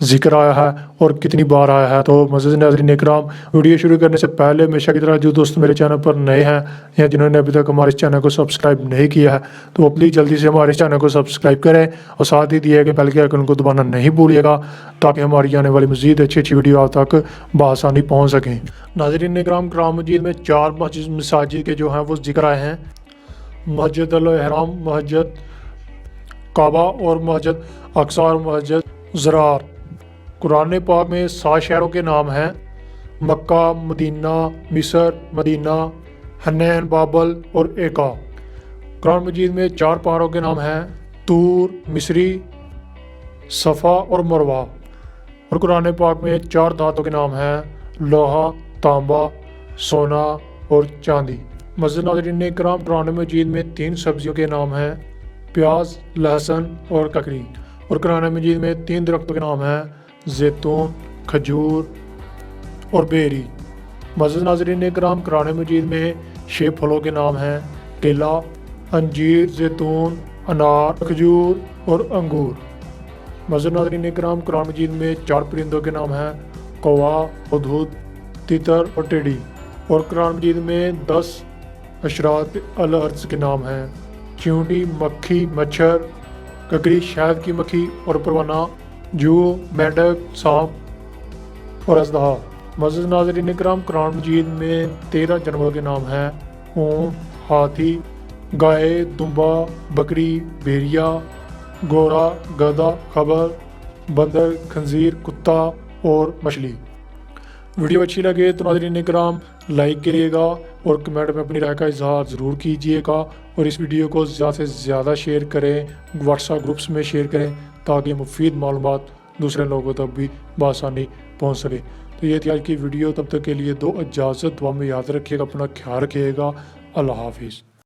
ذکر آیا ہے اور کتنی بار آیا ہے۔ تو معزز ناظرین اکرام، ویڈیو شروع کرنے سے پہلے ہمیشہ کی طرح جو دوست میرے چینل پر نئے ہیں یا جنہوں نے ابھی تک ہمارے اس چینل کو سبسکرائب نہیں کیا ہے تو وہ پلیز جلدی سے ہمارے اس چینل کو سبسکرائب کریں اور ساتھ ہی دیے گئے بیل کے آئیکن کو دبانا نہیں بھولیے گا تاکہ ہماری آنے والی مزید اچھی ویڈیو آپ تک بآسانی پہنچ سکیں۔ ناظرین اکرام، قرآن مجید میں 4 مساجد کے جو ہیں وہ ذکر آئے ہیں: مسجد الحرام، مسجد کعبہ اور مسجد اقصی اور مسجد زرار۔ قرآن پاک میں 7 شہروں کے نام ہیں: مکہ، مدینہ، مصر، مدینہ، حنین، بابل اور ایکا۔ قرآن مجید میں 4 پہاڑوں کے نام ہیں: طور، مصری، صفا اور مروہ۔ اور قرآن پاک میں 4 دھاتوں کے نام ہیں: لوہا، تانبا، سونا اور چاندی۔ معزز ناظرین اکرام، قرآن مجید میں 3 سبزیوں کے نام ہیں: پیاز، لہسن اور ککڑی۔ اور قرآن مجید میں 3 درختوں کے نام ہیں: زیتون، کھجور اور بیری۔ معزز ناظرین اکرام، قرآن مجید میں 6 پھلوں کے نام ہیں: کیلا، انجیر، زیتون، انار، کھجور اور انگور۔ معزز ناظرین اکرام، قرآن مجید میں 4 پرندوں کے نام ہیں: کوا، ہدہد، تیتر اور ٹیڈی۔ اور قرآن مجید میں 10 حشرات الارض کے نام ہیں: چیونٹی، مکھی، مچھر، ککڑی، شہد کی مکھی اور پروانہ، جو، مینڈک، سانپ اور اژدہا۔ معزز ناظرین اکرام، قرآن مجید میں 13 جانوروں کے نام ہیں: اونٹ، ہاتھی، گائے، دمبا، بکری، بھیڑیا، گھوڑا، گدھا، خبر، بندر، خنزیر، کتا اور مچھلی۔ ویڈیو اچھی لگے تو ناظرین اکرام لائک کریے گا اور کمنٹ میں اپنی رائے کا اظہار ضرور کیجیے گا، اور اس ویڈیو کو زیادہ سے زیادہ شیئر کریں، واٹس ایپ گروپس میں شیئر کریں تاکہ مفید معلومات دوسرے لوگوں تک بھی بآسانی پہنچ سکے۔ تو یہ تھی آج کی ویڈیو، تب تک کے لیے دو اجازت، دعا میں یاد رکھیے گا، اپنا خیال رکھیے گا۔ اللہ حافظ۔